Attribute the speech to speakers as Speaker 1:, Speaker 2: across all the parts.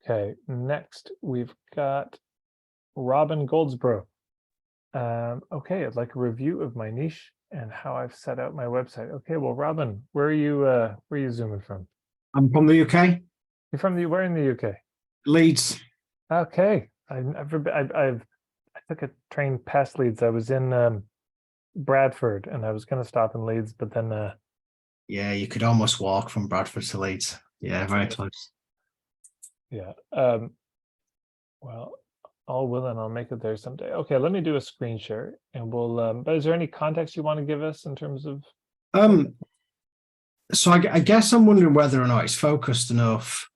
Speaker 1: Okay, next we've got Robin Goldsboro. Okay, I'd like a review of my niche and how I've set out my website. Okay, well, Robin, where are you zooming from?
Speaker 2: I'm from the UK,
Speaker 1: You're from where in the UK?
Speaker 2: Leeds.
Speaker 1: Okay, I've never been, I took a train past Leeds. I was in Bradford and I was going to stop in Leeds, but then
Speaker 2: Yeah, you could almost walk from Bradford to Leeds. Yeah, very close.
Speaker 1: yeah. Well, all willing, I'll make it there someday. Okay, let me do a screen share and we'll but is there any context you want to give us in terms of
Speaker 2: Um, so I guess I'm wondering whether or not it's focused enough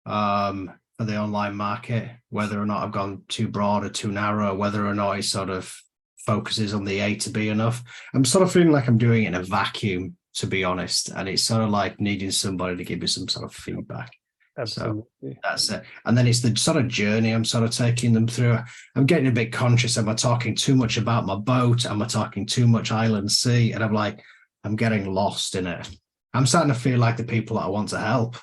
Speaker 2: for the online market, whether or not I've gone too broad or too narrow, whether or not it sort of focuses on the A to B enough. I'm sort of feeling like I'm doing it in a vacuum, to be honest, and it's sort of like needing somebody to give me some sort of feedback. So
Speaker 1: absolutely.
Speaker 2: that's it. And then it's the sort of journey I'm sort of taking them through. I'm getting a bit conscious. Am I talking too much about my boat? Am I talking too much island sea? And I'm getting lost in it. I'm starting to feel like the people that I want to help.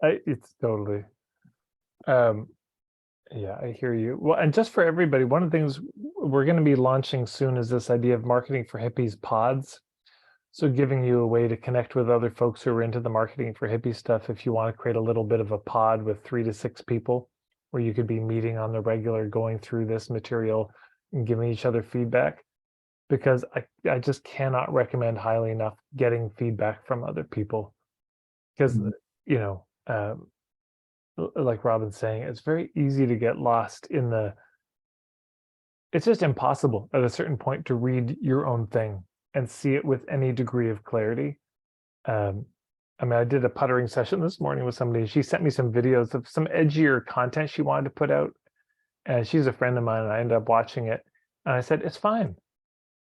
Speaker 1: It's totally yeah, I hear you. Well, and just for everybody, one of the things we're going to be launching soon is this idea of marketing for hippies pods. So giving you a way to connect with other folks who are into the marketing for hippie stuff if you want to create a little bit of a pod with 3 to 6 people where you could be meeting on the regular, going through this material and giving each other feedback. Because I just cannot recommend highly enough getting feedback from other people. Because, you know, like Robin's saying, it's very easy to get lost in it's just impossible at a certain point to read your own thing and see it with any degree of clarity. I mean, I did a puttering session this morning with somebody. She sent me some videos of some edgier content she wanted to put out. And she's a friend of mine, and I ended up watching it. And I said, it's fine.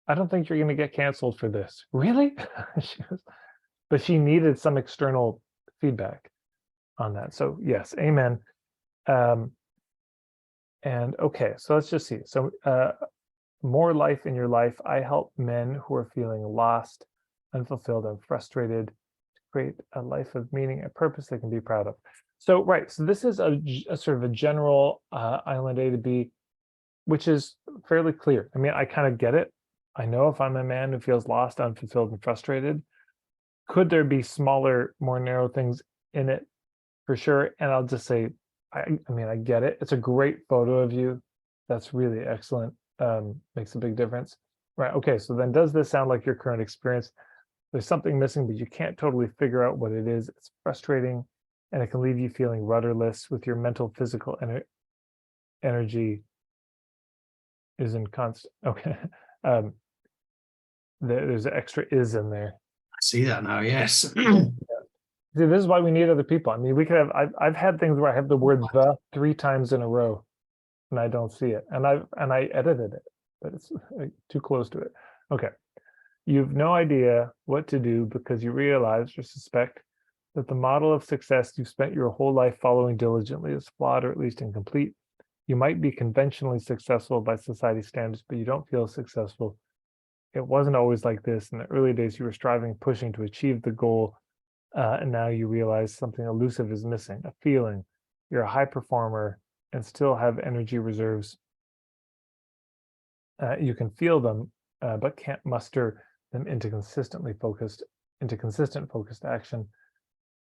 Speaker 1: I don't think you're going to get canceled for this. Really? But she needed some external feedback on that. So yes, amen. And okay, so let's just see. So more life in your life. I help men who are feeling lost, unfulfilled, and frustrated to create a life of meaning and purpose they can be proud of. So right, so this is a sort of a general island A to B, which is fairly clear. I mean, I kind of get it. I know if I'm a man who feels lost, unfulfilled, and frustrated, could there be smaller, more narrow things in it? For sure. And I'll just say, I mean, I get it. It's a great photo of you. That's really excellent. Makes a big difference. Right. Okay. So then does this sound like your current experience? There's something missing, but you can't totally figure out what it is. It's frustrating and it can leave you feeling rudderless with your mental, physical energy is in constant. Okay. There's an extra is in there.
Speaker 2: I see that now. Yes.
Speaker 1: See, this is why we need other people. I mean, we could have, I've had things where I have the word the 3 times in a row and I don't see it. And I edited it, but it's too close to it. Okay. You've no idea what to do because you realize or suspect that the model of success you've spent your whole life following diligently is flawed or at least incomplete. You might be conventionally successful by society standards, but you don't feel successful. It wasn't always like this. In the early days, you were striving, pushing to achieve the goal. And now you realize something elusive is missing, a feeling. You're a high performer and still have energy reserves. You can feel them, but can't muster them into consistent focused action.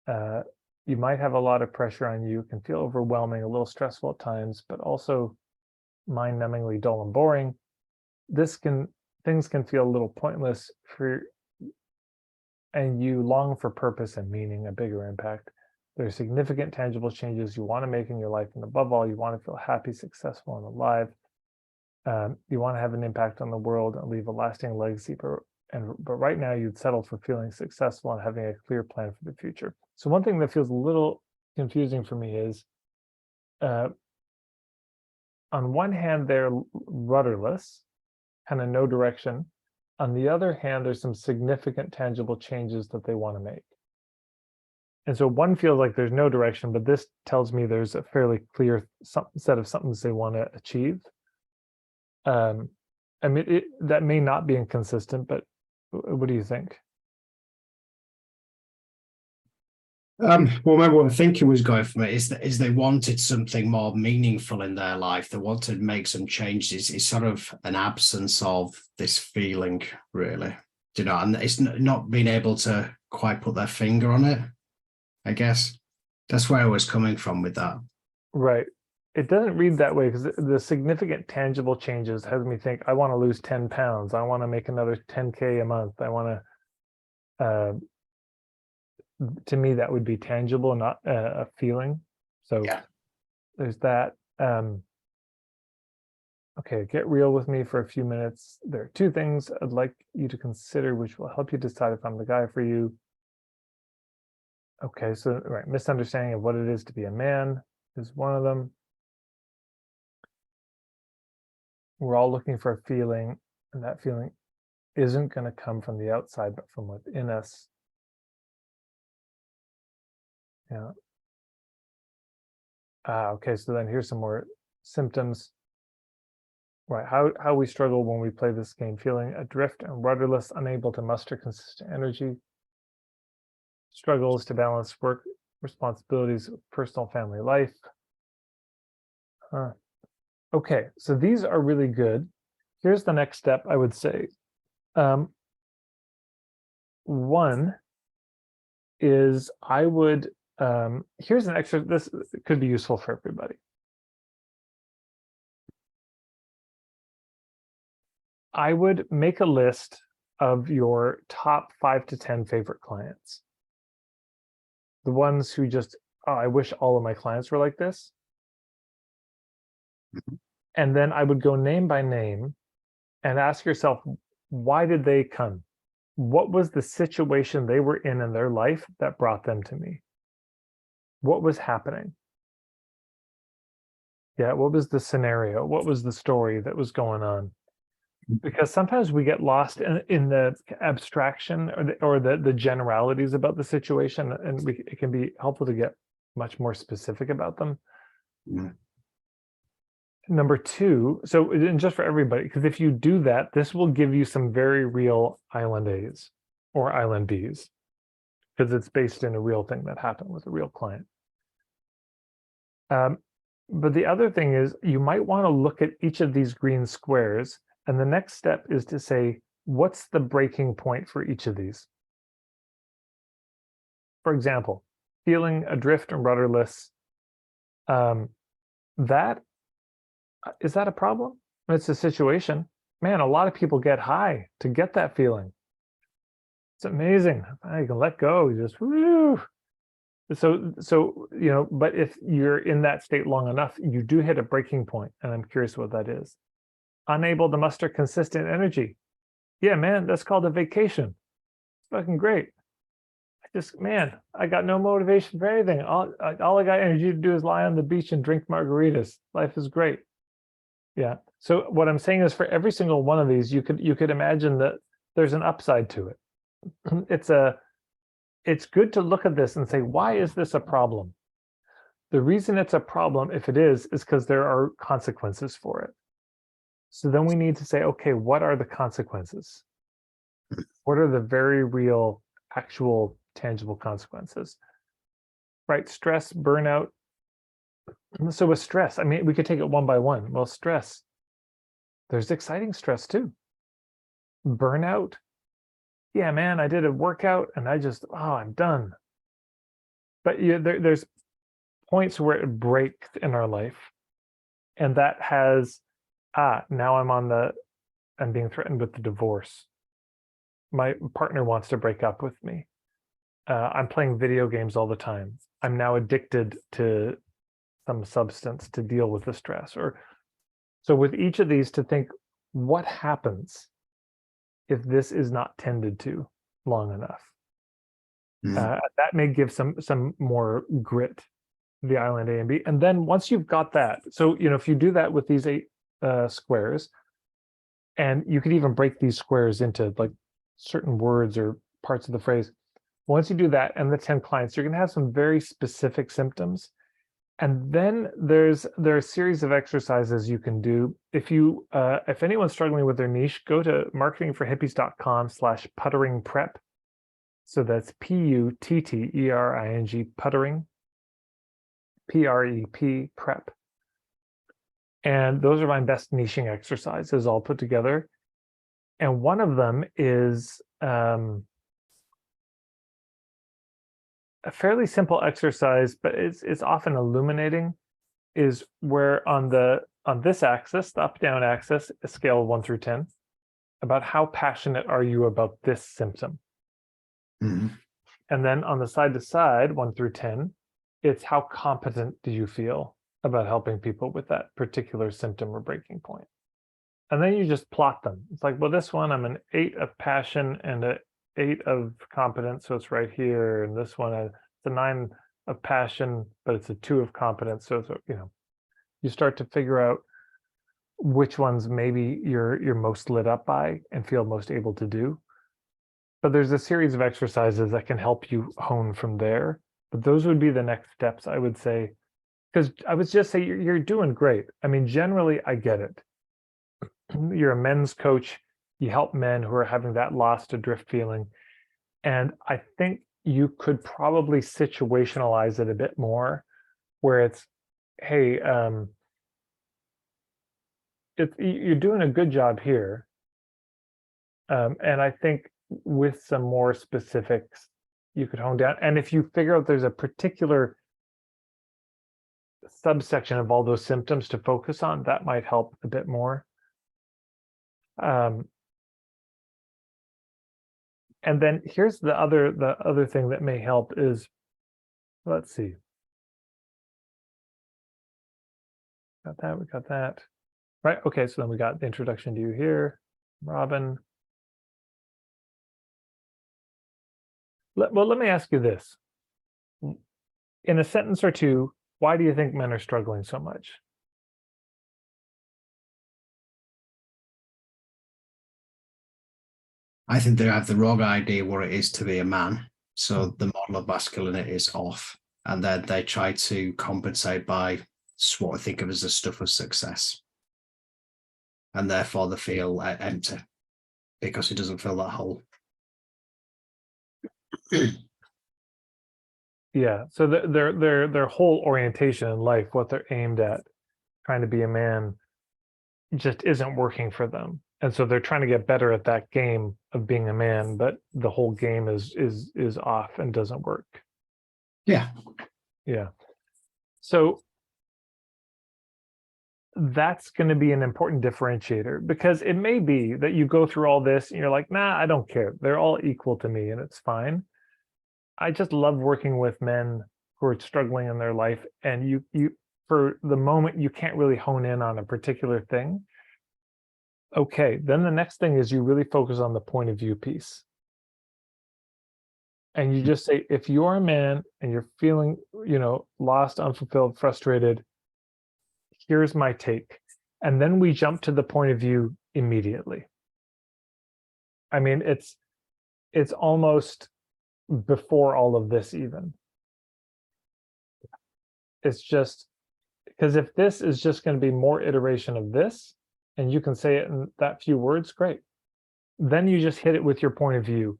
Speaker 1: You might have a lot of pressure on you, can feel overwhelming, a little stressful at times, but also mind-numbingly dull and boring. Things can feel a little pointless and you long for purpose and meaning, a bigger impact. There are significant tangible changes you want to make in your life, and above all, you want to feel happy, successful, and alive. You want to have an impact on the world and leave a lasting legacy, but right now you'd settle for feeling successful and having a clear plan for the future. So one thing that feels a little confusing for me is, on one hand, they're rudderless, kind of no direction. On the other hand, there's some significant tangible changes that they want to make. And so one feels like there's no direction, but this tells me there's a fairly clear set of something they want to achieve. I mean, that may not be inconsistent, but what do you think?
Speaker 2: Well, maybe what I think it was going from it is they wanted something more meaningful in their life. They wanted to make some changes. It's sort of an absence of this feeling, really. Do you know, and it's not being able to quite put their finger on it. I guess that's where I was coming from with that.
Speaker 1: Right. It doesn't read that way because the significant tangible changes has me think, I want to lose 10 pounds. I want to make another 10K a month. I want to, to me, that would be tangible, not a feeling. So
Speaker 2: Yeah.
Speaker 1: there's that. Okay, get real with me for a few minutes. There are two things I'd like you to consider, which will help you decide if I'm the guy for you. Okay, so right, misunderstanding of what it is to be a man is one of them. We're all looking for a feeling, and that feeling isn't going to come from the outside, but from within us. Yeah. Okay, so then here's some more symptoms. Right, how we struggle when we play this game, feeling adrift and rudderless, unable to muster consistent energy, struggles to balance work responsibilities, personal family life. Okay, so these are really good. Here's the next step, I would say. One is I would, here's an extra, this could be useful for everybody. I would make a list of your top 5 to 10 favorite clients. The ones who just, oh, I wish all of my clients were like this. And then I would go name by name and ask yourself, why did they come? What was the situation they were in their life that brought them to me? What was happening? Yeah, what was the scenario? What was the story that was going on? Because sometimes we get lost in the abstraction or the generalities about the situation, and it can be helpful to get much more specific about them.
Speaker 2: Yeah.
Speaker 1: Number two, so and just for everybody, because if you do that, this will give you some very real island A's or island B's, because it's based in a real thing that happened with a real client. But the other thing is you might want to look at each of these green squares, and the next step is to say, what's the breaking point for each of these? For example, feeling adrift and rudderless, is that a problem? It's a situation. Man, a lot of people get high to get that feeling. It's amazing. You can let go, you just woo. So you know, but if you're in that state long enough, you do hit a breaking point, and I'm curious what that is. Unable to muster consistent energy. Yeah, man, that's called a vacation. It's fucking great. Man, I got no motivation for anything. All I got energy to do is lie on the beach and drink margaritas. Life is great. Yeah. So what I'm saying is, for every single one of these, you could imagine that there's an upside to it. It's good to look at this and say, why is this a problem? The reason it's a problem, if it is because there are consequences for it. So then we need to say, okay, what are the consequences? What are the very real, actual, tangible consequences? Right? Stress, burnout. So with stress, I mean, we could take it one by one. Well, stress, there's exciting stress too. Burnout. Yeah, man, I did a workout and I just, I'm done. But there's points where it breaks in our life. And that has, now I'm being threatened with the divorce. My partner wants to break up with me. I'm playing video games all the time. I'm now addicted to some substance to deal with the stress. Or so with each of these, to think, what happens if this is not tended to long enough? That may give some more grit to the island A and B. And then once you've got that, so you know, if you do that with these 8 squares, and you could even break these squares into like certain words or parts of the phrase. Once you do that and the 10 clients, you're going to have some very specific symptoms. And then there are a series of exercises you can do. If anyone's struggling with their niche, go to marketingforhippies.com/puttering prep. So that's Puttering, puttering, PREP, prep. And those are my best niching exercises all put together. And one of them is a fairly simple exercise, but it's often illuminating, is where on this axis, the up-down axis, a scale of 1 through 10, about how passionate are you about this symptom?
Speaker 2: Mm-hmm.
Speaker 1: And then on the side to side, 1 through 10, it's how competent do you feel about helping people with that particular symptom or breaking point. And then you just plot them. It's like, well, this one, I'm an 8 of passion and an 8 of competence, so it's right here. And this one, it's a 9 of passion, but it's a 2 of competence. So it's, you start to figure out which ones maybe you're most lit up by and feel most able to do. But there's a series of exercises that can help you hone from there. But those would be the next steps, I would say, because I would just say you're doing great. I mean, generally, I get it. You're a men's coach. You help men who are having that lost adrift feeling. And I think you could probably situationalize it a bit more, where it's, hey, you're doing a good job here. And I think with some more specifics, you could hone down. And if you figure out there's a particular subsection of all those symptoms to focus on, that might help a bit more. And then here's the other thing that may help is, let's see. Got that, we got that. Right, okay, so then we got the introduction to you here, Robin. Well, let me ask you this. In a sentence or two, why do you think men are struggling so much?
Speaker 2: I think they have the wrong idea what it is to be a man. So the model of masculinity is off. And then they try to compensate by what I think of as the stuff of success. And therefore they feel empty because it doesn't fill that hole.
Speaker 1: Yeah, so their whole orientation in life, what they're aimed at, trying to be a man, just isn't working for them. And so they're trying to get better at that game of being a man, but the whole game is off and doesn't work.
Speaker 2: Yeah.
Speaker 1: Yeah. So that's going to be an important differentiator, because it may be that you go through all this and you're like, nah, I don't care. They're all equal to me and it's fine. I just love working with men who are struggling in their life, and you for the moment you can't really hone in on a particular thing. Okay, then the next thing is you really focus on the point of view piece. And you just say, if you're a man and you're feeling, lost, unfulfilled, frustrated, here's my take. And then we jump to the point of view immediately. I mean, it's almost before all of this even. It's just because if this is just going to be more iteration of this, and you can say it in that few words, great. Then you just hit it with your point of view.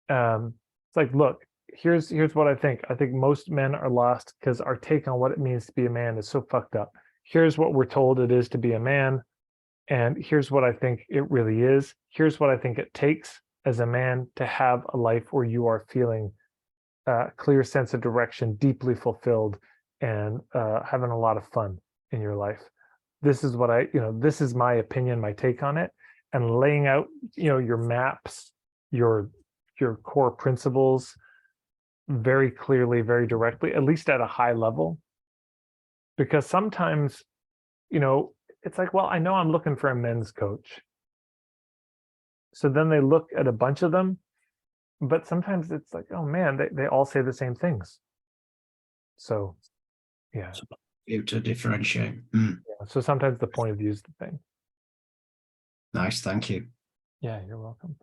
Speaker 1: It's like, look, here's what I think. I think most men are lost because our take on what it means to be a man is so fucked up. Here's what we're told it is to be a man, and here's what I think it really is. Here's what I think it takes as a man to have a life where you are feeling a clear sense of direction, deeply fulfilled, and having a lot of fun in your life. This is what this is my opinion, my take on it, and laying out, your maps, your core principles very clearly, very directly, at least at a high level. Because sometimes, it's like, well, I know I'm looking for a men's coach. So then they look at a bunch of them, but sometimes it's like, oh man, they all say the same things. So, yeah.
Speaker 2: To differentiate.
Speaker 1: Yeah. So sometimes the point of view is the thing.
Speaker 2: Nice, thank you.
Speaker 1: Yeah, you're welcome.